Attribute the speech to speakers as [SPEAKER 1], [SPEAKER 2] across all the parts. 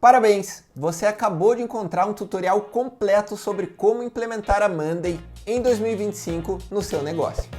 [SPEAKER 1] Parabéns! Você acabou de encontrar um tutorial completo sobre como implementar a Monday em 2025 no seu negócio.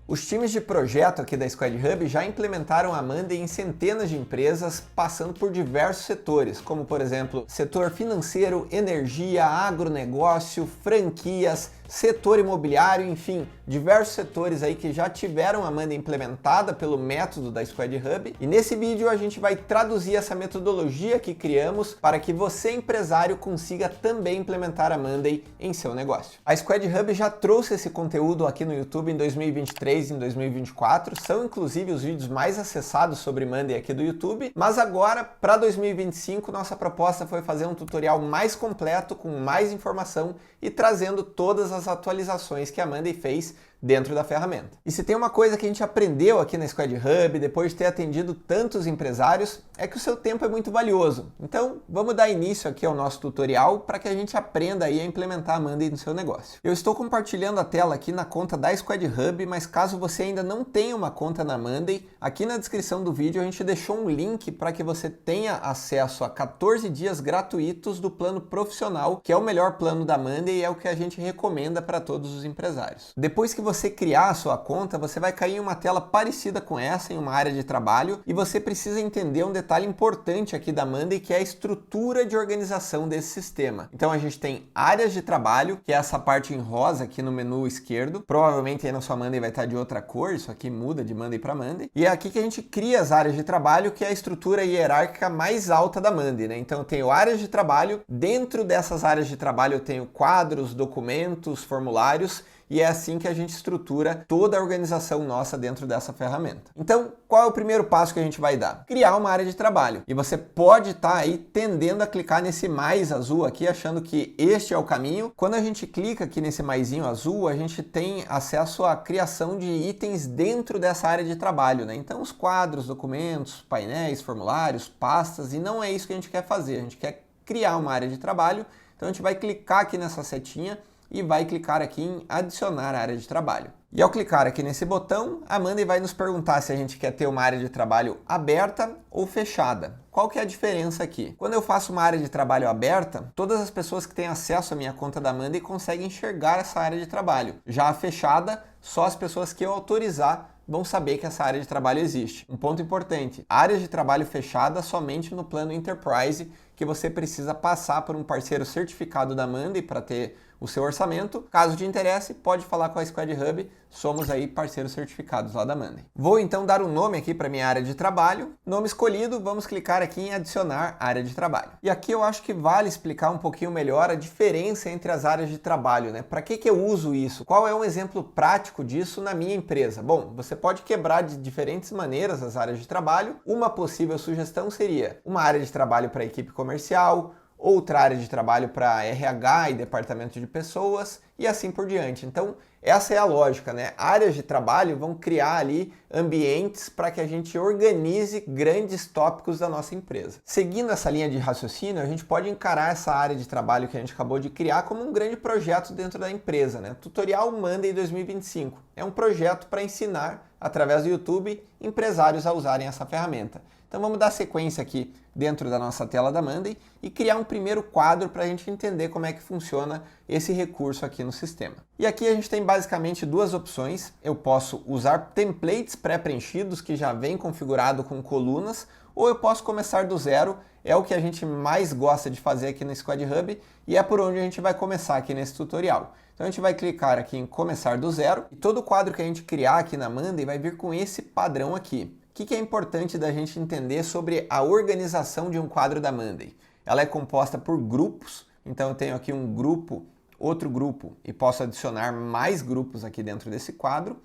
[SPEAKER 1] Os times de projeto aqui da Squad Hub já implementaram a Monday em centenas de empresas, passando por diversos setores, como por exemplo, setor financeiro, energia, agronegócio, franquias, setor imobiliário, enfim, diversos setores aí que já tiveram a Monday implementada pelo método da Squad Hub. E nesse vídeo a gente vai traduzir essa metodologia que criamos para que você, empresário, consiga também implementar a Monday em seu negócio. A Squad Hub já trouxe esse conteúdo aqui no YouTube em 2023 e em 2024, são inclusive os vídeos mais acessados sobre Monday aqui do YouTube, mas agora, para 2025, nossa proposta foi fazer um tutorial mais completo, com mais informação e trazendo todas as atualizações que a Monday fez dentro da ferramenta. E se tem uma coisa que a gente aprendeu aqui na Squad Hub, depois de ter atendido tantos empresários, é que o seu tempo é muito valioso. Então, vamos dar início aqui ao nosso tutorial para que a gente aprenda aí a implementar a Monday no seu negócio. Eu estou compartilhando a tela aqui na conta da Squad Hub, mas caso você ainda não tenha uma conta na Monday, aqui na descrição do vídeo a gente deixou um link para que você tenha acesso a 14 dias gratuitos do plano profissional, que é o melhor plano da Monday e é o que a gente recomenda para todos os empresários. Depois que você criar a sua conta, você vai cair em uma tela parecida com essa, em uma área de trabalho, e você precisa entender um detalhe importante aqui da Monday, que é a estrutura de organização desse sistema. Então a gente tem áreas de trabalho, que é essa parte em rosa aqui no menu esquerdo, provavelmente aí na sua Monday vai estar de outra cor, isso aqui muda de Monday para Monday, e é aqui que a gente cria as áreas de trabalho, que é a estrutura hierárquica mais alta da Monday, né? Então eu tenho áreas de trabalho, dentro dessas áreas de trabalho eu tenho quadros, documentos, formulários, e é assim que a gente estrutura toda a organização nossa dentro dessa ferramenta. Então, qual é o primeiro passo que a gente vai dar? Criar uma área de trabalho. E você pode estar aí tendendo a clicar nesse mais azul aqui, achando que este é o caminho. Quando a gente clica aqui nesse maisinho azul, a gente tem acesso à criação de itens dentro dessa área de trabalho, né? Então, os quadros, documentos, painéis, formulários, pastas, e não é isso que a gente quer fazer. A gente quer criar uma área de trabalho, então a gente vai clicar aqui nessa setinha e vai clicar aqui em adicionar área de trabalho. E ao clicar aqui nesse botão, a Monday vai nos perguntar se a gente quer ter uma área de trabalho aberta ou fechada. Qual que é a diferença aqui? Quando eu faço uma área de trabalho aberta, todas as pessoas que têm acesso à minha conta da Monday conseguem enxergar essa área de trabalho. Já a fechada, só as pessoas que eu autorizar vão saber que essa área de trabalho existe. Um ponto importante, áreas de trabalho fechada somente no plano Enterprise, que você precisa passar por um parceiro certificado da Monday para ter o seu orçamento. Caso te interesse, pode falar com a Squad Hub, somos aí parceiros certificados lá da Monday. Vou então dar um nome aqui para minha área de trabalho. Nome escolhido, vamos clicar aqui em adicionar área de trabalho. E aqui eu acho que vale explicar um pouquinho melhor a diferença entre as áreas de trabalho, né? Para que eu uso isso? Qual é um exemplo prático disso na minha empresa? Bom, você pode quebrar de diferentes maneiras as áreas de trabalho. Uma possível sugestão seria uma área de trabalho para a equipe comercial, outra área de trabalho para RH e departamento de pessoas e assim por diante. Então, essa é a lógica, né? Áreas de trabalho vão criar ali ambientes para que a gente organize grandes tópicos da nossa empresa. Seguindo essa linha de raciocínio, a gente pode encarar essa área de trabalho que a gente acabou de criar como um grande projeto dentro da empresa, né? Tutorial Monday 2025. É um projeto para ensinar, através do YouTube, empresários a usarem essa ferramenta. Então vamos dar sequência aqui dentro da nossa tela da Monday e criar um primeiro quadro para a gente entender como é que funciona esse recurso aqui no sistema. E aqui a gente tem basicamente duas opções. Eu posso usar templates pré-preenchidos que já vem configurado com colunas, ou eu posso começar do zero. É o que a gente mais gosta de fazer aqui no Squad Hub e é por onde a gente vai começar aqui nesse tutorial. Então a gente vai clicar aqui em começar do zero e todo quadro que a gente criar aqui na Monday vai vir com esse padrão aqui. O que é importante da gente entender sobre a organização de um quadro da Monday? Ela é composta por grupos, então eu tenho aqui um grupo, outro grupo e posso adicionar mais grupos aqui dentro desse quadro.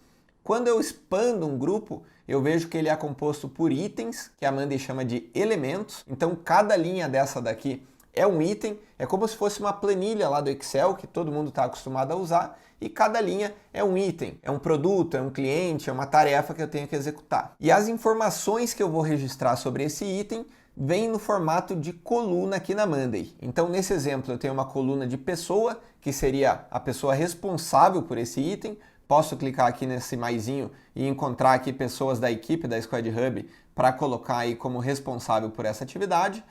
[SPEAKER 1] Quando eu expando um grupo, eu vejo que ele é composto por itens, que a Monday chama de elementos, então cada linha dessa daqui é um item, é como se fosse uma planilha lá do Excel, que todo mundo está acostumado a usar, e cada linha é um item, é um produto, é um cliente, é uma tarefa que eu tenho que executar. E as informações que eu vou registrar sobre esse item vêm no formato de coluna aqui na Monday. Então, nesse exemplo, eu tenho uma coluna de pessoa, que seria a pessoa responsável por esse item, posso clicar aqui nesse maisinho e encontrar aqui pessoas da equipe da Squad Hub para colocar aí como responsável por essa atividade.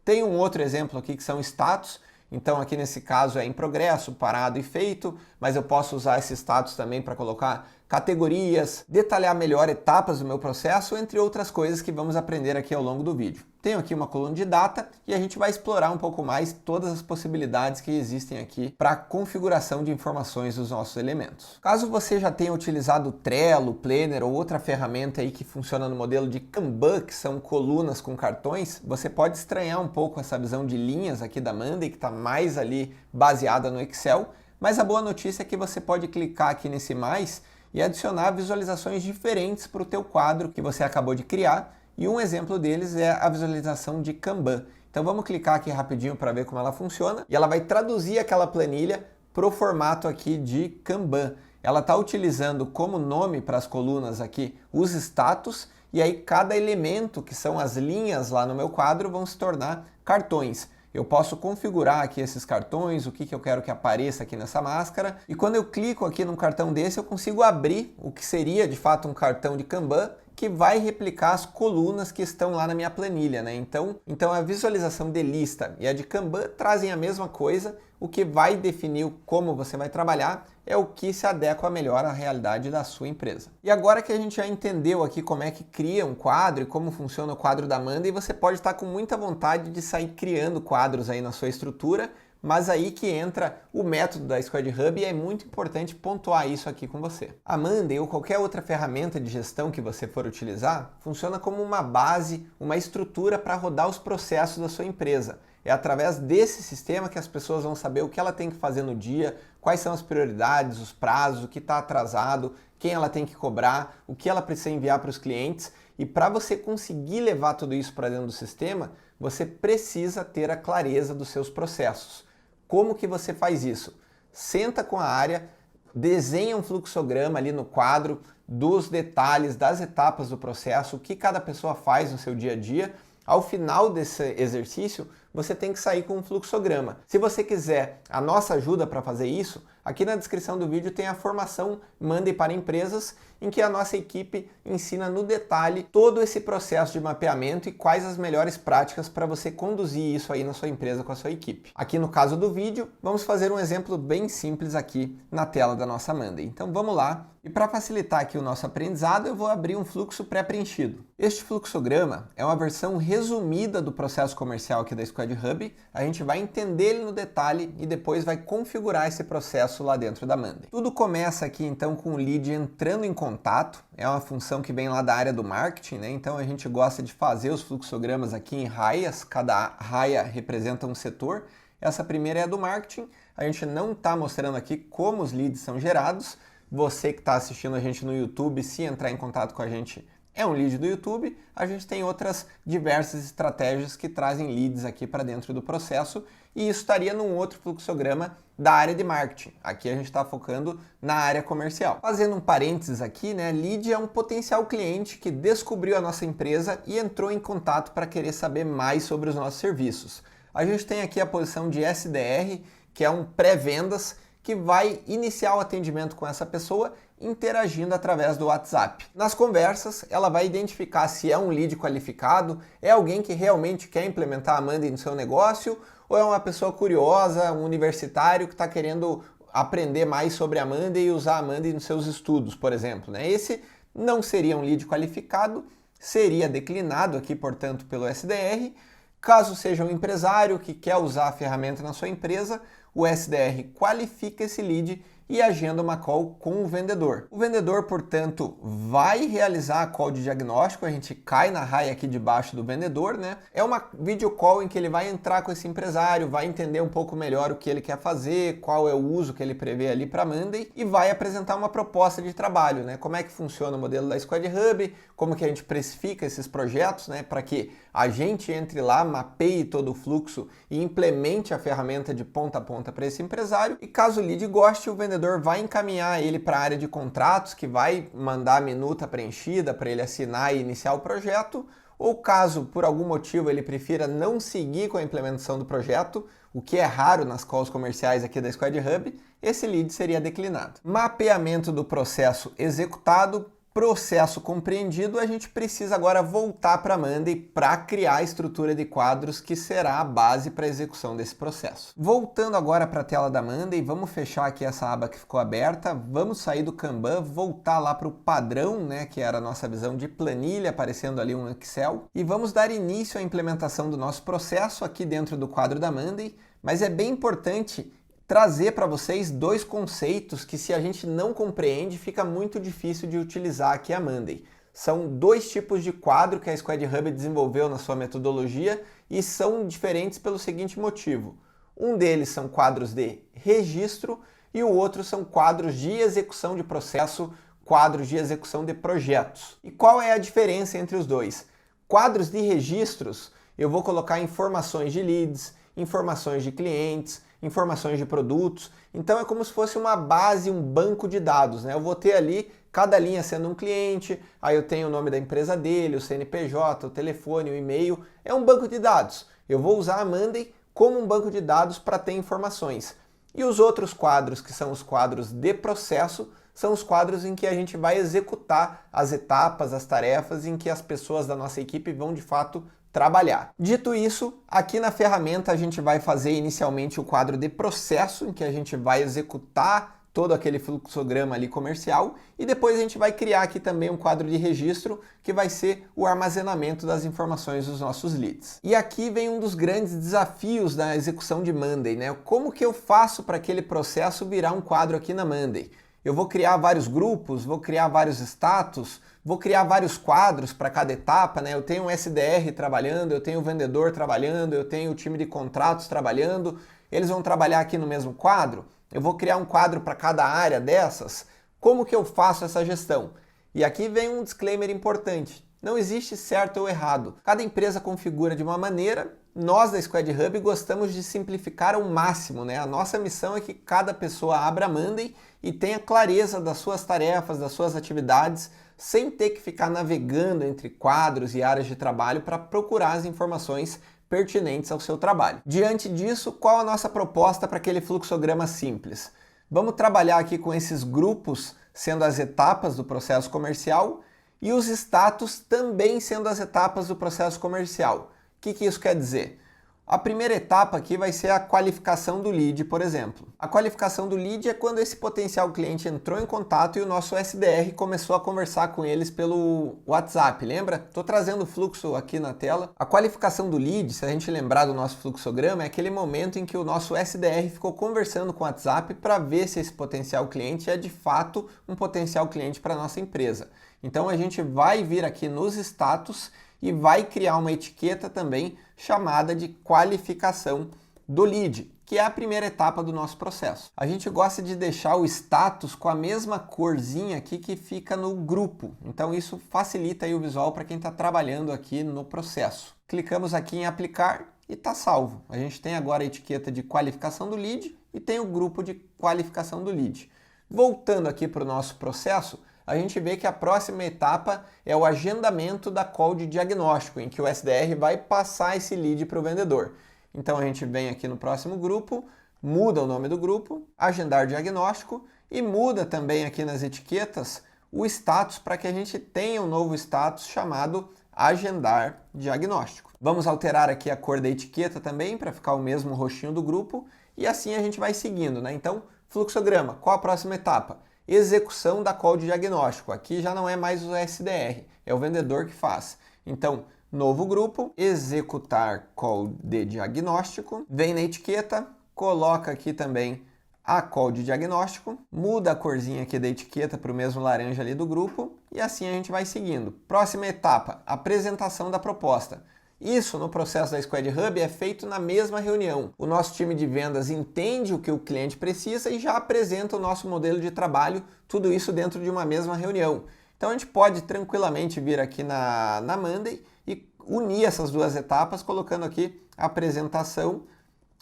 [SPEAKER 1] Tem um outro exemplo aqui que são status. Então aqui nesse caso é em progresso, parado e feito, mas eu posso usar esse status também para colocar categorias, detalhar melhor etapas do meu processo, entre outras coisas que vamos aprender aqui ao longo do vídeo. Tenho aqui uma coluna de data e a gente vai explorar um pouco mais todas as possibilidades que existem aqui para a configuração de informações dos nossos elementos. Caso você já tenha utilizado Trello, Planner ou outra ferramenta aí que funciona no modelo de Kanban, que são colunas com cartões, você pode estranhar um pouco essa visão de linhas aqui da Monday, que está mais ali baseada no Excel, mas a boa notícia é que você pode clicar aqui nesse mais e adicionar visualizações diferentes para o teu quadro que você acabou de criar, e um exemplo deles é a visualização de Kanban. Então vamos clicar aqui rapidinho para ver como ela funciona, e ela vai traduzir aquela planilha para o formato aqui de Kanban. Ela está utilizando como nome para as colunas aqui os status, e aí cada elemento, que são as linhas lá no meu quadro, vão se tornar cartões. Eu posso configurar aqui esses cartões, o que eu quero que apareça aqui nessa máscara, e quando eu clico aqui num cartão desse, eu consigo abrir o que seria de fato um cartão de Kanban, que vai replicar as colunas que estão lá na minha planilha, né? Então a visualização de lista e a de Kanban trazem a mesma coisa. O que vai definir como você vai trabalhar é o que se adequa melhor à realidade da sua empresa. E agora que a gente já entendeu aqui como é que cria um quadro e como funciona o quadro da Monday, você pode estar com muita vontade de sair criando quadros aí na sua estrutura, mas aí que entra o método da Squad Hub e é muito importante pontuar isso aqui com você. A Monday ou qualquer outra ferramenta de gestão que você for utilizar funciona como uma base, uma estrutura para rodar os processos da sua empresa. É através desse sistema que as pessoas vão saber o que ela tem que fazer no dia, quais são as prioridades, os prazos, o que está atrasado, quem ela tem que cobrar, o que ela precisa enviar para os clientes. E para você conseguir levar tudo isso para dentro do sistema, você precisa ter a clareza dos seus processos. Como que você faz isso? Senta com a área, desenha um fluxograma ali no quadro dos detalhes, das etapas do processo, o que cada pessoa faz no seu dia a dia. Ao final desse exercício, você tem que sair com um fluxograma. Se você quiser a nossa ajuda para fazer isso, aqui na descrição do vídeo tem a formação Monday para Empresas, em que a nossa equipe ensina no detalhe todo esse processo de mapeamento e quais as melhores práticas para você conduzir isso aí na sua empresa com a sua equipe. Aqui no caso do vídeo, vamos fazer um exemplo bem simples aqui na tela da nossa Monday. Então vamos lá. E para facilitar aqui o nosso aprendizado, eu vou abrir um fluxo pré-preenchido. Este fluxograma é uma versão resumida do processo comercial aqui da Squad Hub. A gente vai entender ele no detalhe e depois vai configurar esse processo lá dentro da Monday. Tudo começa aqui então com o lead entrando em contato. É uma função que vem lá da área do marketing, né? Então a gente gosta de fazer os fluxogramas aqui em raias. Cada raia representa um setor. Essa primeira é a do marketing. A gente não está mostrando aqui como os leads são gerados. Você que está assistindo a gente no YouTube, se entrar em contato com a gente, é um lead do YouTube. A gente tem outras diversas estratégias que trazem leads aqui para dentro do processo, e isso estaria num outro fluxograma da área de marketing. Aqui a gente está focando na área comercial. Fazendo um parênteses aqui, né? Lead é um potencial cliente que descobriu a nossa empresa e entrou em contato para querer saber mais sobre os nossos serviços. A gente tem aqui a posição de SDR, que é um pré-vendas, que vai iniciar o atendimento com essa pessoa interagindo através do WhatsApp. Nas conversas, ela vai identificar se é um lead qualificado, é alguém que realmente quer implementar a Monday no seu negócio, ou é uma pessoa curiosa, um universitário que está querendo aprender mais sobre a Monday e usar a Monday nos seus estudos, por exemplo, né? Esse não seria um lead qualificado, seria declinado aqui, portanto, pelo SDR. Caso seja um empresário que quer usar a ferramenta na sua empresa, o SDR qualifica esse lead e agenda uma call com o vendedor. O vendedor, portanto, vai realizar a call de diagnóstico. A gente cai na raia aqui debaixo do vendedor, né? É uma video call em que ele vai entrar com esse empresário, vai entender um pouco melhor o que ele quer fazer, qual é o uso que ele prevê ali para Monday e vai apresentar uma proposta de trabalho, né? Como é que funciona o modelo da Squad Hub, como que a gente precifica esses projetos, né? Para que a gente entre lá, mapeie todo o fluxo e implemente a ferramenta de ponta a ponta para esse empresário. E caso o lead goste, o vendedor vai encaminhar ele para a área de contratos, que vai mandar a minuta preenchida para ele assinar e iniciar o projeto. ou caso por algum motivo ele prefira não seguir com a implementação do projeto, o que é raro nas calls comerciais aqui da Squad Hub, esse lead seria declinado. Mapeamento do processo executado, processo compreendido, a gente precisa agora voltar para a Monday para criar a estrutura de quadros que será a base para a execução desse processo. Voltando agora para a tela da Monday, vamos fechar aqui essa aba que ficou aberta, vamos sair do Kanban, voltar lá para o padrão, né, que era a nossa visão de planilha, aparecendo ali um Excel, e vamos dar início à implementação do nosso processo aqui dentro do quadro da Monday, mas é bem importante trazer para vocês dois conceitos que, se a gente não compreende, fica muito difícil de utilizar aqui a Monday. São dois tipos de quadro que a Squad Hub desenvolveu na sua metodologia e são diferentes pelo seguinte motivo. Um deles são quadros de registro e o outro são quadros de execução de processo, quadros de execução de projetos. E qual é a diferença entre os dois? Quadros de registros, eu vou colocar informações de leads, informações de clientes, informações de produtos, então é como se fosse uma base, um banco de dados, né? Eu vou ter ali cada linha sendo um cliente, aí eu tenho o nome da empresa dele, o CNPJ, o telefone, o e-mail, é um banco de dados. Eu vou usar a Monday como um banco de dados para ter informações. E os outros quadros, que são os quadros de processo, são os quadros em que a gente vai executar as etapas, as tarefas em que as pessoas da nossa equipe vão de fato trabalhar. Dito isso, aqui na ferramenta a gente vai fazer inicialmente o quadro de processo, em que a gente vai executar todo aquele fluxograma ali comercial, e depois a gente vai criar aqui também um quadro de registro, que vai ser o armazenamento das informações dos nossos leads. E aqui vem um dos grandes desafios da execução de Monday, né? Como que eu faço para aquele processo virar um quadro aqui na Monday? Eu vou criar vários grupos, vou criar vários status, vou criar vários quadros para cada etapa, né? Eu tenho um SDR trabalhando, eu tenho o vendedor trabalhando, eu tenho o time de contratos trabalhando, eles vão trabalhar aqui no mesmo quadro? Eu vou criar um quadro para cada área dessas? Como que eu faço essa gestão? E aqui vem um disclaimer importante. Não existe certo ou errado. Cada empresa configura de uma maneira. Nós da Squad Hub gostamos de simplificar ao máximo, né? A nossa missão é que cada pessoa abra a Monday e tenha clareza das suas tarefas, das suas atividades, sem ter que ficar navegando entre quadros e áreas de trabalho para procurar as informações pertinentes ao seu trabalho. Diante disso, qual a nossa proposta para aquele fluxograma simples? Vamos trabalhar aqui com esses grupos sendo as etapas do processo comercial e os status também sendo as etapas do processo comercial. O que isso quer dizer? A primeira etapa aqui vai ser a qualificação do lead, por exemplo. A qualificação do lead é quando esse potencial cliente entrou em contato e o nosso SDR começou a conversar com eles pelo WhatsApp, lembra? Estou trazendo o fluxo aqui na tela. A qualificação do lead, se a gente lembrar do nosso fluxograma, é aquele momento em que o nosso SDR ficou conversando com o WhatsApp para ver se esse potencial cliente é de fato um potencial cliente para a nossa empresa. Então a gente vai vir aqui nos status e vai criar uma etiqueta também chamada de qualificação do lead, que é a primeira etapa do nosso processo. A gente gosta de deixar o status com a mesma corzinha aqui que fica no grupo, então isso facilita aí o visual para quem está trabalhando aqui no processo. Clicamos aqui em aplicar e está salvo. A gente tem agora a etiqueta de qualificação do lead e tem o grupo de qualificação do lead. Voltando aqui para o nosso processo, a gente vê que a próxima etapa é o agendamento da call de diagnóstico, em que o SDR vai passar esse lead para o vendedor. Então a gente vem aqui no próximo grupo, muda o nome do grupo, agendar diagnóstico, e muda também aqui nas etiquetas o status para que a gente tenha um novo status chamado agendar diagnóstico. Vamos alterar aqui a cor da etiqueta também para ficar o mesmo roxinho do grupo, e assim a gente vai seguindo, né? Então, fluxograma, qual a próxima etapa? Execução da call de diagnóstico. Aqui já não é mais o SDR, é o vendedor que faz. Então, novo grupo, executar call de diagnóstico, vem na etiqueta, coloca aqui também a call de diagnóstico, muda a corzinha aqui da etiqueta para o mesmo laranja ali do grupo, e assim a gente vai seguindo. Próxima etapa, apresentação da proposta. Isso no processo da Squad Hub é feito na mesma reunião. O nosso time de vendas entende o que o cliente precisa e já apresenta o nosso modelo de trabalho, tudo isso dentro de uma mesma reunião. Então a gente pode tranquilamente vir aqui na Monday e unir essas duas etapas, colocando aqui a apresentação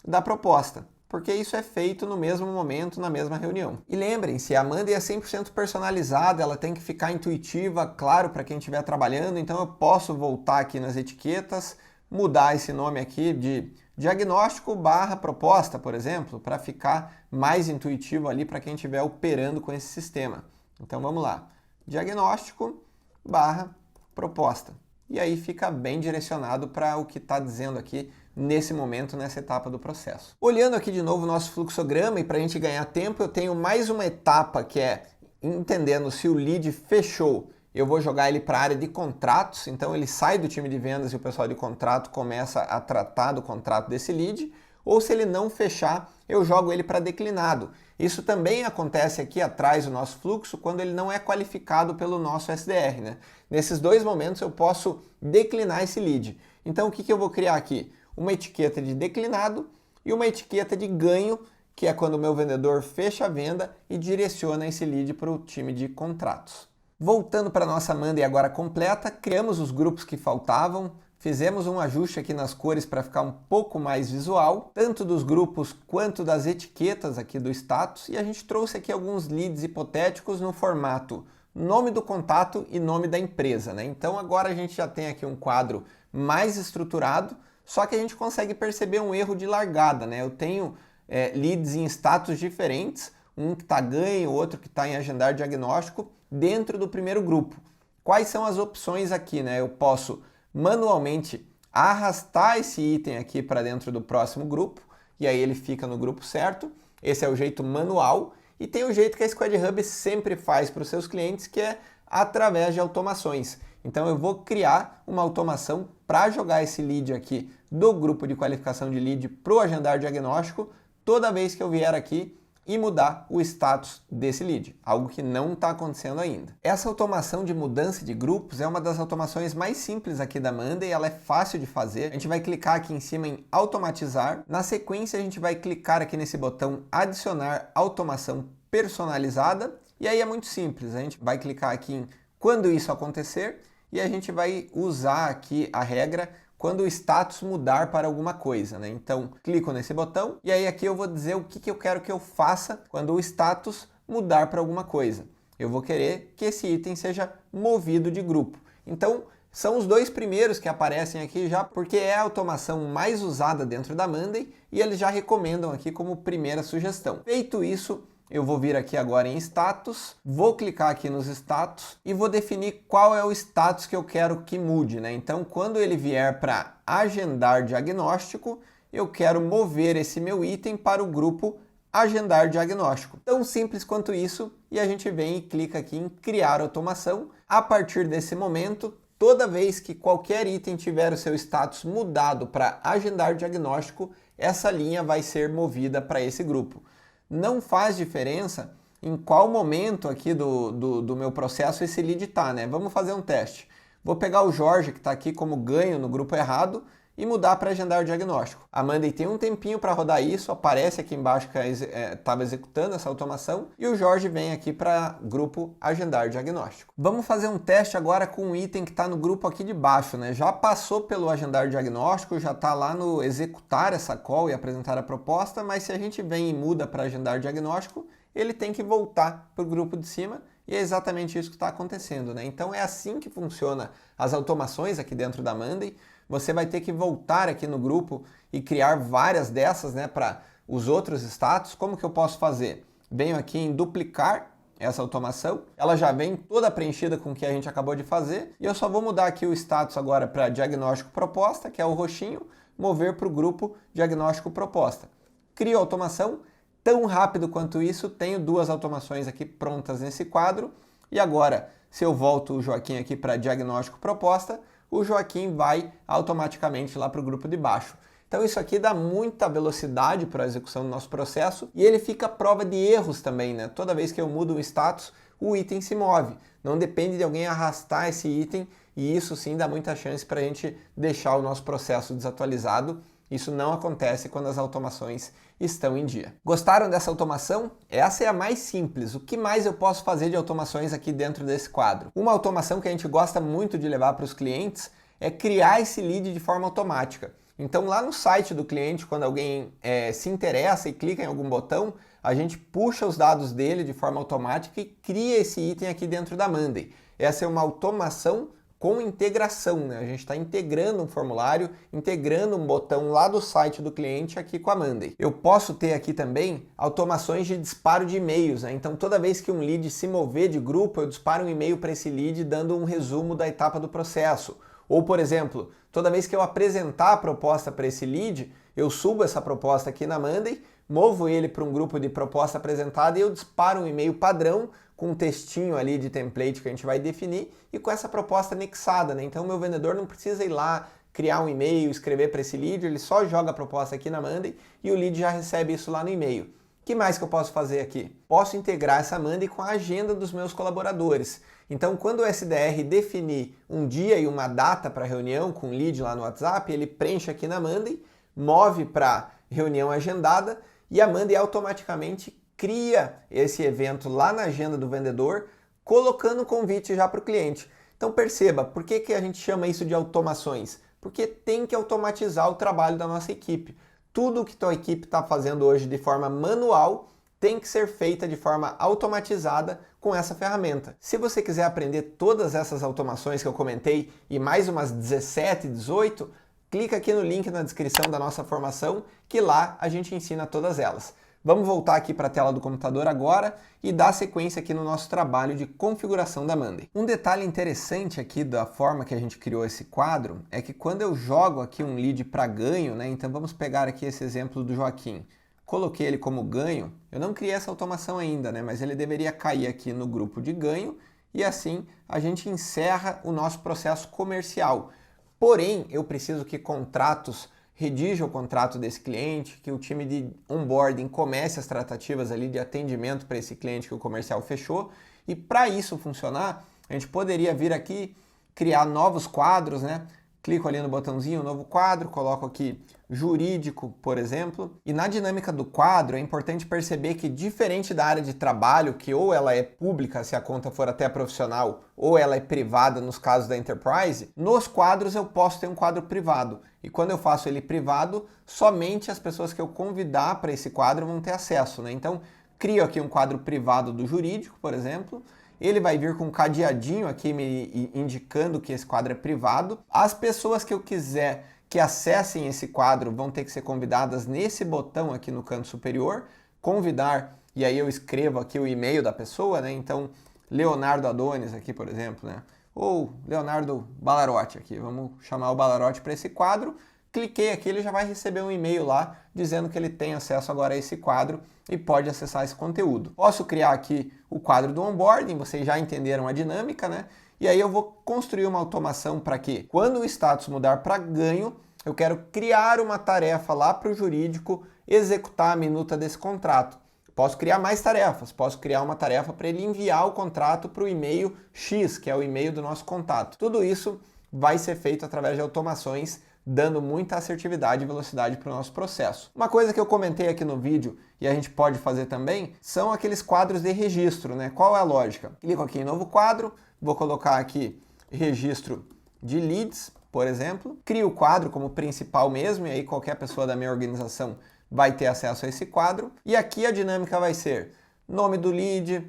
[SPEAKER 1] da proposta. porque isso é feito no mesmo momento, na mesma reunião. E lembrem-se, a Monday é 100% personalizada, ela tem que ficar intuitiva, claro, para quem estiver trabalhando, então eu posso voltar aqui nas etiquetas, mudar esse nome aqui de diagnóstico / proposta, por exemplo, para ficar mais intuitivo ali para quem estiver operando com esse sistema. Então vamos lá, diagnóstico / proposta. E aí fica bem direcionado para o que está dizendo aqui nesse momento, nessa etapa do processo. Olhando aqui de novo o nosso fluxograma, e para a gente ganhar tempo, eu tenho mais uma etapa que é entendendo se o lead fechou. Eu vou jogar ele para a área de contratos, então ele sai do time de vendas e o pessoal de contrato começa a tratar do contrato desse lead, ou se ele não fechar, eu jogo ele para declinado. Isso também acontece aqui atrás do nosso fluxo quando ele não é qualificado pelo nosso SDR, né? Nesses dois momentos eu posso declinar esse lead. Então o que eu vou criar aqui? Uma etiqueta de declinado e uma etiqueta de ganho, que é quando o meu vendedor fecha a venda e direciona esse lead para o time de contratos. Voltando para a nossa Monday agora completa, criamos os grupos que faltavam, fizemos um ajuste aqui nas cores para ficar um pouco mais visual, tanto dos grupos quanto das etiquetas aqui do status, e a gente trouxe aqui alguns leads hipotéticos no formato nome do contato e nome da empresa, né? Então agora a gente já tem aqui um quadro mais estruturado, só que a gente consegue perceber um erro de largada, né? Eu tenho leads em status diferentes, um que está ganho, outro que está em agendar diagnóstico, dentro do primeiro grupo. Quais são as opções aqui, né? Eu posso manualmente arrastar esse item aqui para dentro do próximo grupo, e aí ele fica no grupo certo. Esse é o jeito manual, e tem o jeito que a Squad Hub sempre faz para os seus clientes, que é através de automações. Então eu vou criar uma automação para jogar esse lead aqui do grupo de qualificação de lead para o agendar diagnóstico toda vez que eu vier aqui e mudar o status desse lead, algo que não está acontecendo ainda. Essa automação de mudança de grupos é uma das automações mais simples aqui da Monday, ela é fácil de fazer. A gente vai clicar aqui em cima em automatizar, na sequência a gente vai clicar aqui nesse botão adicionar automação personalizada, e aí é muito simples, a gente vai clicar aqui em quando isso acontecer, e a gente vai usar aqui a regra quando o status mudar para alguma coisa, né? Então, clico nesse botão e aí aqui eu vou dizer o que eu quero que eu faça quando o status mudar para alguma coisa. Eu vou querer que esse item seja movido de grupo. Então, são os dois primeiros que aparecem aqui já, porque é a automação mais usada dentro da Monday e eles já recomendam aqui como primeira sugestão. Feito isso, eu vou vir aqui agora em status, vou clicar aqui nos status e vou definir qual é o status que eu quero que mude, né? Então, quando ele vier para agendar diagnóstico, eu quero mover esse meu item para o grupo agendar diagnóstico. Tão simples quanto isso, e a gente vem e clica aqui em criar automação. A partir desse momento, toda vez que qualquer item tiver o seu status mudado para agendar diagnóstico, essa linha vai ser movida para esse grupo. Não faz diferença em qual momento aqui do meu processo esse lead está, né? Vamos fazer um teste. Vou pegar o Jorge, que está aqui como ganho no grupo errado, e mudar para agendar diagnóstico. A Monday tem um tempinho para rodar isso, aparece aqui embaixo que estava executando essa automação, e o Jorge vem aqui para grupo agendar diagnóstico. Vamos fazer um teste agora com um item que está no grupo aqui de baixo, né? Já passou pelo agendar diagnóstico, já está lá no executar essa call e apresentar a proposta, mas se a gente vem e muda para agendar diagnóstico, ele tem que voltar para o grupo de cima, e é exatamente isso que está acontecendo, né? Então é assim que funciona as automações aqui dentro da Monday. Você vai ter que voltar aqui no grupo e criar várias dessas, né, para os outros status. Como que eu posso fazer? Venho aqui em duplicar essa automação, ela já vem toda preenchida com o que a gente acabou de fazer, e eu só vou mudar aqui o status agora para diagnóstico proposta, que é o roxinho, mover para o grupo diagnóstico proposta. Crio a automação, tão rápido quanto isso, tenho duas automações aqui prontas nesse quadro, e agora, se eu volto o Joaquim aqui para diagnóstico proposta, o Joaquim vai automaticamente lá para o grupo de baixo. Então isso aqui dá muita velocidade para a execução do nosso processo e ele fica à prova de erros também, né? Toda vez que eu mudo o status, o item se move. Não depende de alguém arrastar esse item e isso sim dá muita chance para a gente deixar o nosso processo desatualizado. Isso não acontece quando as automações estão em dia. Gostaram dessa automação? Essa é a mais simples. O que mais eu posso fazer de automações aqui dentro desse quadro? Uma automação que a gente gosta muito de levar para os clientes é criar esse lead de forma automática. Então lá no site do cliente, quando alguém se interessa e clica em algum botão, a gente puxa os dados dele de forma automática e cria esse item aqui dentro da Monday. Essa é uma automação com integração, né? A gente está integrando um formulário, integrando um botão lá do site do cliente aqui com a Monday. Eu posso ter aqui também automações de disparo de e-mails, né? Então toda vez que um lead se mover de grupo, eu disparo um e-mail para esse lead dando um resumo da etapa do processo. Ou, por exemplo, toda vez que eu apresentar a proposta para esse lead, eu subo essa proposta aqui na Monday, movo ele para um grupo de proposta apresentada e eu disparo um e-mail padrão com um textinho ali de template que a gente vai definir e com essa proposta anexada, né? Então o meu vendedor não precisa ir lá, criar um e-mail, escrever para esse lead, ele só joga a proposta aqui na Monday e o lead já recebe isso lá no e-mail. O que mais que eu posso fazer aqui? Posso integrar essa Monday com a agenda dos meus colaboradores. Então, quando o SDR definir um dia e uma data para reunião com o lead lá no WhatsApp, ele preenche aqui na Monday, move para reunião agendada e a Monday automaticamente cria esse evento lá na agenda do vendedor, colocando o convite já para o cliente. Então perceba, por que a gente chama isso de automações? Porque tem que automatizar o trabalho da nossa equipe. Tudo que tua equipe está fazendo hoje de forma manual tem que ser feita de forma automatizada com essa ferramenta. Se você quiser aprender todas essas automações que eu comentei e mais umas 17, 18, clica aqui no link na descrição da nossa formação que lá a gente ensina todas elas. Vamos voltar aqui para a tela do computador agora e dar sequência aqui no nosso trabalho de configuração da Monday. Um detalhe interessante aqui da forma que a gente criou esse quadro é que quando eu jogo aqui um lead para ganho, né? Então vamos pegar aqui esse exemplo do Joaquim. Coloquei ele como ganho, eu não criei essa automação ainda, né? Mas ele deveria cair aqui no grupo de ganho e assim a gente encerra o nosso processo comercial. Porém, eu preciso que contratos redija o contrato desse cliente, que o time de onboarding comece as tratativas ali de atendimento para esse cliente que o comercial fechou. E para isso funcionar, a gente poderia vir aqui criar novos quadros, né? Clico ali no botãozinho, novo quadro, coloco aqui jurídico, por exemplo. E na dinâmica do quadro é importante perceber que diferente da área de trabalho, que ou ela é pública se a conta for até profissional, ou ela é privada nos casos da enterprise, nos quadros eu posso ter um quadro privado. E quando eu faço ele privado, somente as pessoas que eu convidar para esse quadro vão ter acesso, né? Então, crio aqui um quadro privado do jurídico, por exemplo. Ele vai vir com um cadeadinho aqui me indicando que esse quadro é privado. As pessoas que eu quiser que acessem esse quadro vão ter que ser convidadas nesse botão aqui no canto superior, convidar, e aí eu escrevo aqui o e-mail da pessoa, né? Então, Leonardo Adonis aqui, por exemplo, né? Ou Leonardo Ballarotti aqui, vamos chamar o Ballarotti para esse quadro. Cliquei aqui, ele já vai receber um e-mail lá dizendo que ele tem acesso agora a esse quadro e pode acessar esse conteúdo. Posso criar aqui o quadro do onboarding, vocês já entenderam a dinâmica, né? E aí eu vou construir uma automação para que, quando o status mudar para ganho, eu quero criar uma tarefa lá para o jurídico executar a minuta desse contrato. Posso criar mais tarefas, posso criar uma tarefa para ele enviar o contrato para o e-mail X, que é o e-mail do nosso contato. Tudo isso vai ser feito através de automações, dando muita assertividade e velocidade para o nosso processo. Uma coisa que eu comentei aqui no vídeo e a gente pode fazer também são aqueles quadros de registro, né? Qual é a lógica? Clico aqui em novo quadro, vou colocar aqui registro de leads, por exemplo, crio o quadro como principal mesmo e aí qualquer pessoa da minha organização vai ter acesso a esse quadro. E aqui a dinâmica vai ser nome do lead,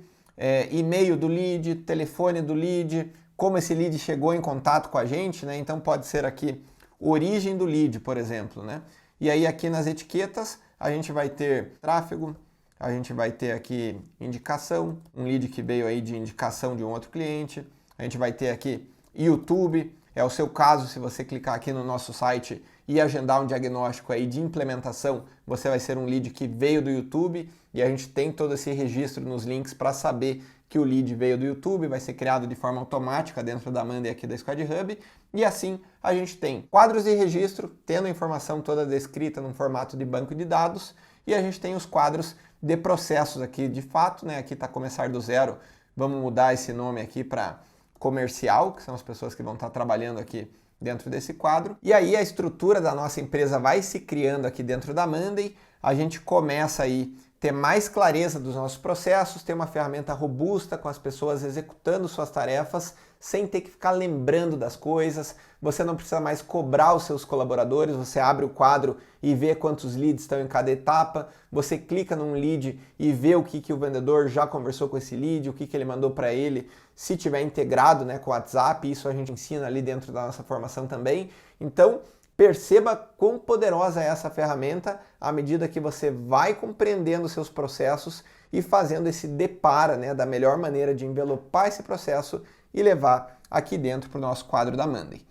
[SPEAKER 1] e-mail do lead, telefone do lead, como esse lead chegou em contato com a gente, né? Então pode ser aqui origem do lead, por exemplo, né? E aí aqui nas etiquetas a gente vai ter tráfego, a gente vai ter aqui indicação, um lead que veio aí de indicação de um outro cliente, a gente vai ter aqui YouTube, é o seu caso, se você clicar aqui no nosso site e agendar um diagnóstico aí de implementação, você vai ser um lead que veio do YouTube e a gente tem todo esse registro nos links para saber que o lead veio do YouTube, vai ser criado de forma automática dentro da Monday aqui da Squad Hub, e assim a gente tem quadros de registro, tendo a informação toda descrita num formato de banco de dados, e a gente tem os quadros de processos aqui de fato, né? Aqui está começar do zero, vamos mudar esse nome aqui para comercial, que são as pessoas que vão estar trabalhando aqui dentro desse quadro. E aí a estrutura da nossa empresa vai se criando aqui dentro da Monday, a gente começa aí ter mais clareza dos nossos processos, ter uma ferramenta robusta com as pessoas executando suas tarefas sem ter que ficar lembrando das coisas. Você não precisa mais cobrar os seus colaboradores, você abre o quadro e vê quantos leads estão em cada etapa, você clica num lead e vê o que o vendedor já conversou com esse lead, o que ele mandou para ele, se tiver integrado, né, com o WhatsApp, isso a gente ensina ali dentro da nossa formação também. Então, perceba quão poderosa é essa ferramenta à medida que você vai compreendendo os seus processos e fazendo esse depara, né, da melhor maneira de envelopar esse processo e levar aqui dentro para o nosso quadro da Monday.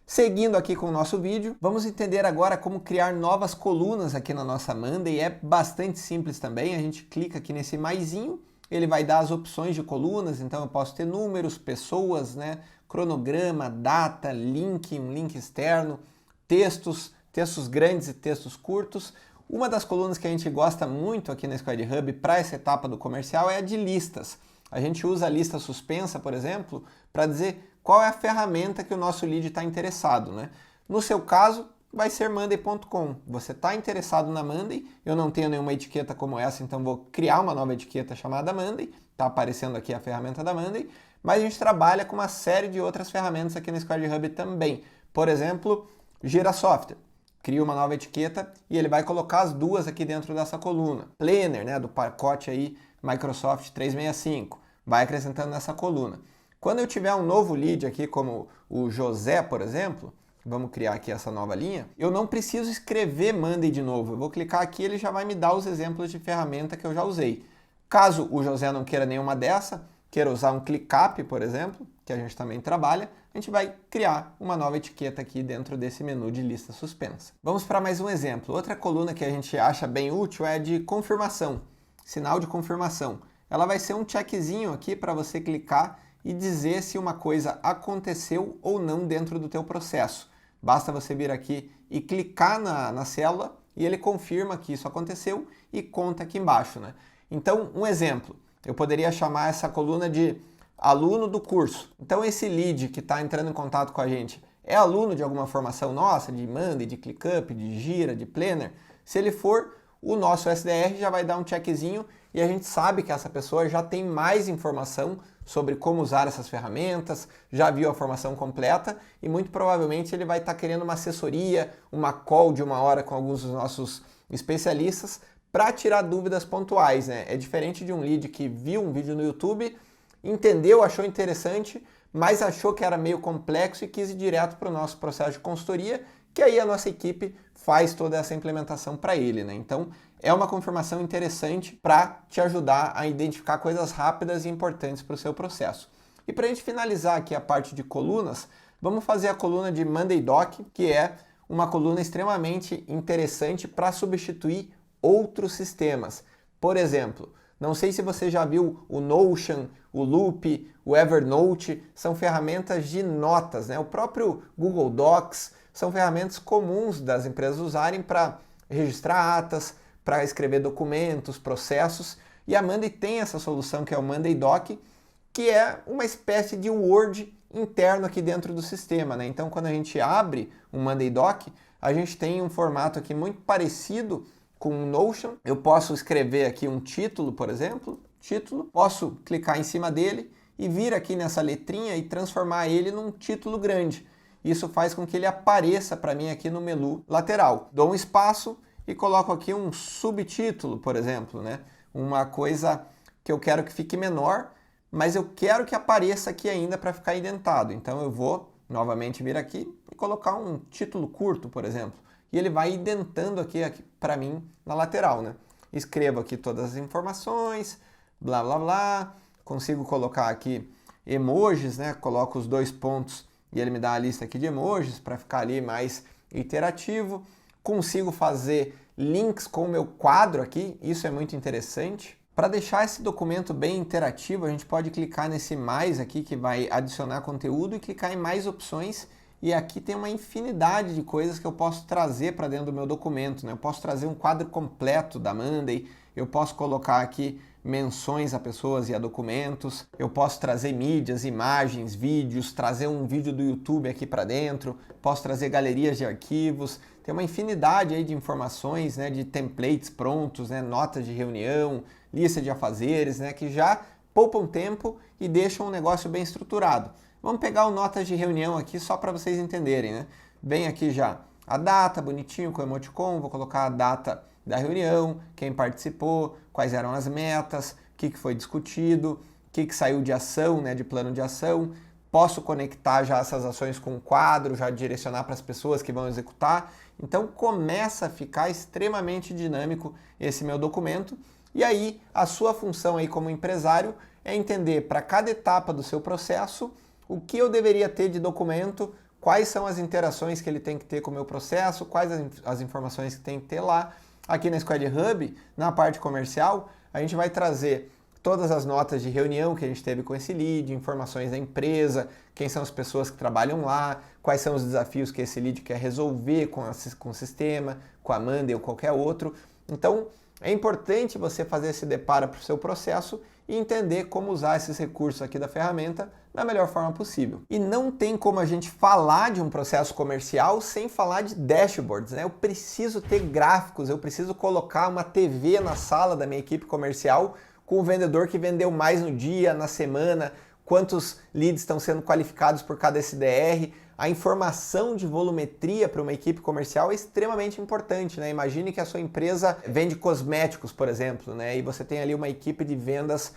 [SPEAKER 1] Seguindo aqui com o nosso vídeo, vamos entender agora como criar novas colunas aqui na nossa Monday. É bastante simples também, a gente clica aqui nesse maisinho, ele vai dar as opções de colunas, então eu posso ter números, pessoas, né, cronograma, data, link, um link externo, textos grandes e textos curtos. Uma das colunas que a gente gosta muito aqui na Squad Hub para essa etapa do comercial é a de listas. A gente usa a lista suspensa, por exemplo, para dizer qual é a ferramenta que o nosso lead está interessado, né? No seu caso, vai ser Monday.com. Você está interessado na Monday, eu não tenho nenhuma etiqueta como essa, então vou criar uma nova etiqueta chamada Monday. Está aparecendo aqui a ferramenta da Monday, mas a gente trabalha com uma série de outras ferramentas aqui na Squad Hub também. Por exemplo, Gira Software. Cria uma nova etiqueta e ele vai colocar as duas aqui dentro dessa coluna. Planner, né, do pacote aí Microsoft 365, vai acrescentando nessa coluna. Quando eu tiver um novo lead aqui, como o José, por exemplo, vamos criar aqui essa nova linha, eu não preciso escrever Monday de novo. Eu vou clicar aqui e ele já vai me dar os exemplos de ferramenta que eu já usei. Caso o José não queira nenhuma dessa, queira usar um ClickUp, por exemplo, que a gente também trabalha, a gente vai criar uma nova etiqueta aqui dentro desse menu de lista suspensa. Vamos para mais um exemplo. Outra coluna que a gente acha bem útil é a de confirmação, sinal de confirmação. Ela vai ser um checkzinho aqui para você clicar e dizer se uma coisa aconteceu ou não dentro do teu processo. Basta você vir aqui e clicar na célula e ele confirma que isso aconteceu e conta aqui embaixo, né? Então, um exemplo, eu poderia chamar essa coluna de aluno do curso. Então esse lead que está entrando em contato com a gente é aluno de alguma formação nossa, de Monday, de ClickUp, de Gira, de Planner? Se ele for, o nosso SDR já vai dar um checkzinho e a gente sabe que essa pessoa já tem mais informação sobre como usar essas ferramentas, já viu a formação completa e muito provavelmente ele vai estar querendo uma assessoria, uma call de 1 hora com alguns dos nossos especialistas para tirar dúvidas pontuais, né? É diferente de um lead que viu um vídeo no YouTube, entendeu, achou interessante, mas achou que era meio complexo e quis ir direto para o nosso processo de consultoria, que aí a nossa equipe faz toda essa implementação para ele, né? Então, é uma confirmação interessante para te ajudar a identificar coisas rápidas e importantes para o seu processo. E para a gente finalizar aqui a parte de colunas, vamos fazer a coluna de Monday Doc, que é uma coluna extremamente interessante para substituir outros sistemas. Por exemplo, não sei se você já viu o Notion, o Loop, o Evernote, são ferramentas de notas, né? O próprio Google Docs são ferramentas comuns das empresas usarem para registrar atas, para escrever documentos, processos, e a Monday tem essa solução que é o Monday Doc, que é uma espécie de Word interno aqui dentro do sistema, né? Então, quando a gente abre um Monday Doc, a gente tem um formato aqui muito parecido com o Notion. Eu posso escrever aqui um título, por exemplo, posso clicar em cima dele e vir aqui nessa letrinha e transformar ele num título grande. Isso faz com que ele apareça para mim aqui no menu lateral. Dou um espaço e coloco aqui um subtítulo, por exemplo, né? Uma coisa que eu quero que fique menor, mas eu quero que apareça aqui ainda para ficar indentado. Então eu vou novamente vir aqui e colocar um título curto, por exemplo. E ele vai indentando aqui para mim na lateral, né? Escrevo aqui todas as informações, blá blá blá. Consigo colocar aqui emojis, né? Coloco os 2 pontos e ele me dá a lista aqui de emojis para ficar ali mais interativo. Consigo fazer links com o meu quadro aqui, isso é muito interessante. Para deixar esse documento bem interativo, a gente pode clicar nesse mais aqui que vai adicionar conteúdo e clicar em mais opções. E aqui tem uma infinidade de coisas que eu posso trazer para dentro do meu documento, né? Eu posso trazer um quadro completo da Monday, eu posso colocar aqui menções a pessoas e a documentos, eu posso trazer mídias, imagens, vídeos, trazer um vídeo do YouTube aqui para dentro, posso trazer galerias de arquivos, tem uma infinidade aí de informações, né, de templates prontos, né, notas de reunião, lista de afazeres, né, que já poupam tempo e deixam o negócio bem estruturado. Vamos pegar o notas de reunião aqui só para vocês entenderem, né? Vem aqui já a data, bonitinho, com emoticon, vou colocar a data da reunião, quem participou, quais eram as metas, o que foi discutido, o que saiu de ação, né, de plano de ação. Posso conectar já essas ações com um quadro, já direcionar para as pessoas que vão executar. Então começa a ficar extremamente dinâmico esse meu documento. E aí a sua função aí como empresário é entender para cada etapa do seu processo o que eu deveria ter de documento, quais são as interações que ele tem que ter com o meu processo, quais as informações que tem que ter lá. Aqui na Squad Hub, na parte comercial, a gente vai trazer todas as notas de reunião que a gente teve com esse lead, informações da empresa, quem são as pessoas que trabalham lá, quais são os desafios que esse lead quer resolver com o sistema, com a Monday ou qualquer outro. Então, é importante você fazer esse deparo para o seu processo e entender como usar esses recursos aqui da ferramenta da melhor forma possível. E não tem como a gente falar de um processo comercial sem falar de dashboards, né? Eu preciso ter gráficos, eu preciso colocar uma TV na sala da minha equipe comercial com o vendedor que vendeu mais no dia, na semana, quantos leads estão sendo qualificados por cada SDR. A informação de volumetria para uma equipe comercial é extremamente importante, né? Imagine que a sua empresa vende cosméticos, por exemplo, né? E você tem ali uma equipe de vendas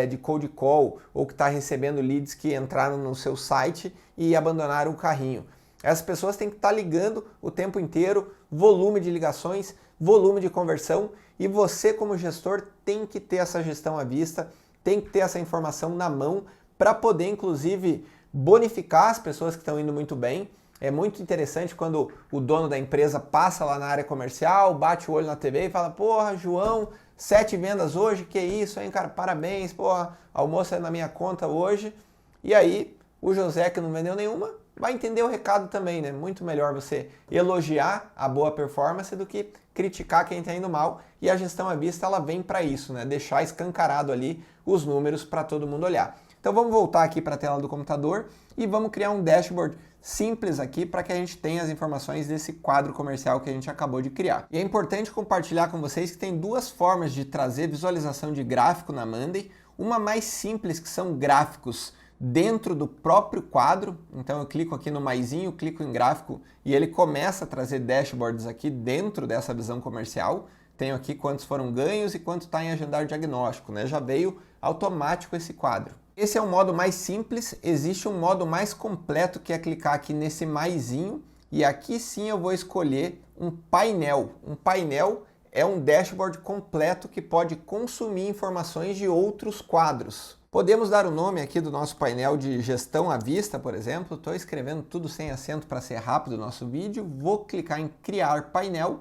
[SPEAKER 1] de cold call ou que está recebendo leads que entraram no seu site e abandonaram o carrinho. Essas pessoas têm que estar ligando o tempo inteiro, volume de ligações, volume de conversão, e você como gestor tem que ter essa gestão à vista, tem que ter essa informação na mão para poder inclusive bonificar as pessoas que estão indo muito bem. É muito interessante quando o dono da empresa passa lá na área comercial, bate o olho na TV e fala: porra, João, 7 vendas hoje, que isso, hein, cara, parabéns, porra, almoço é na minha conta hoje. E aí o José, que não vendeu nenhuma, vai entender o recado também, né? Muito melhor você elogiar a boa performance do que criticar quem está indo mal. E a gestão à vista, ela vem para isso, né? Deixar escancarado ali os números para todo mundo olhar. Então vamos voltar aqui para a tela do computador e vamos criar um dashboard simples aqui para que a gente tenha as informações desse quadro comercial que a gente acabou de criar. E é importante compartilhar com vocês que tem duas formas de trazer visualização de gráfico na Monday. Uma mais simples, que são gráficos dentro do próprio quadro. Então eu clico aqui no maisinho, clico em gráfico e ele começa a trazer dashboards aqui dentro dessa visão comercial. Tenho aqui quantos foram ganhos e quanto está em agendar diagnóstico, né? Já veio automático esse quadro. Esse é um modo mais simples. Existe um modo mais completo, que é clicar aqui nesse maisinho e aqui sim eu vou escolher um painel. Um painel é um dashboard completo que pode consumir informações de outros quadros. Podemos dar o nome aqui do nosso painel de gestão à vista, por exemplo. Estou escrevendo tudo sem acento para ser rápido o nosso vídeo. Vou clicar em criar painel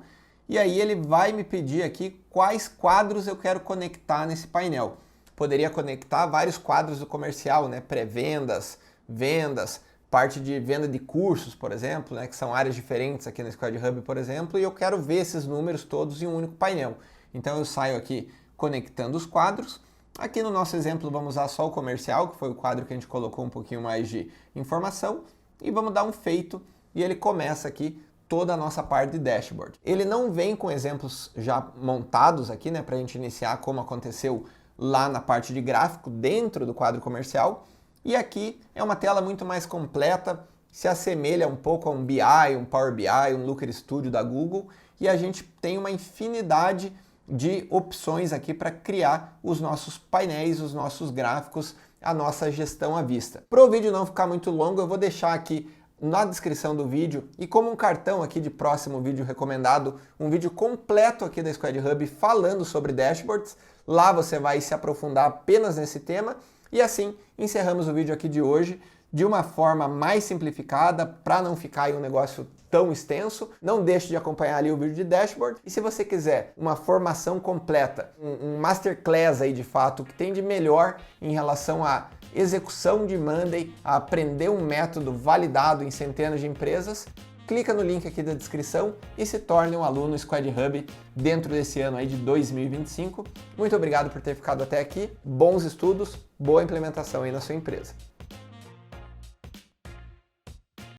[SPEAKER 1] e aí ele vai me pedir aqui quais quadros eu quero conectar nesse painel. Poderia conectar vários quadros do comercial, né? Pré-vendas, vendas, parte de venda de cursos, por exemplo, né? Que são áreas diferentes aqui na Squad Hub, por exemplo, e eu quero ver esses números todos em um único painel. Então eu saio aqui conectando os quadros. Aqui no nosso exemplo vamos usar só o comercial, que foi o quadro que a gente colocou um pouquinho mais de informação, e vamos dar um feito e ele começa aqui toda a nossa parte de dashboard. Ele não vem com exemplos já montados aqui, né, para a gente iniciar como aconteceu lá na parte de gráfico dentro do quadro comercial, e aqui é uma tela muito mais completa, se assemelha um pouco a um BI, um Power BI, um Looker Studio da Google, e a gente tem uma infinidade de opções aqui para criar os nossos painéis, os nossos gráficos, a nossa gestão à vista. Para o vídeo não ficar muito longo, eu vou deixar aqui na descrição do vídeo e como um cartão aqui de próximo vídeo recomendado, um vídeo completo aqui da Squad Hub falando sobre dashboards. Lá você vai se aprofundar apenas nesse tema e assim encerramos o vídeo aqui de hoje de uma forma mais simplificada para não ficar aí um negócio tão extenso. Não deixe de acompanhar ali o vídeo de dashboard. E se você quiser uma formação completa, um masterclass aí de fato, que tem de melhor em relação à execução de Monday, a aprender um método validado em centenas de empresas, clica no link aqui da descrição e se torne um aluno Squad Hub dentro desse ano aí de 2025. Muito obrigado por ter ficado até aqui. Bons estudos, boa implementação aí na sua empresa.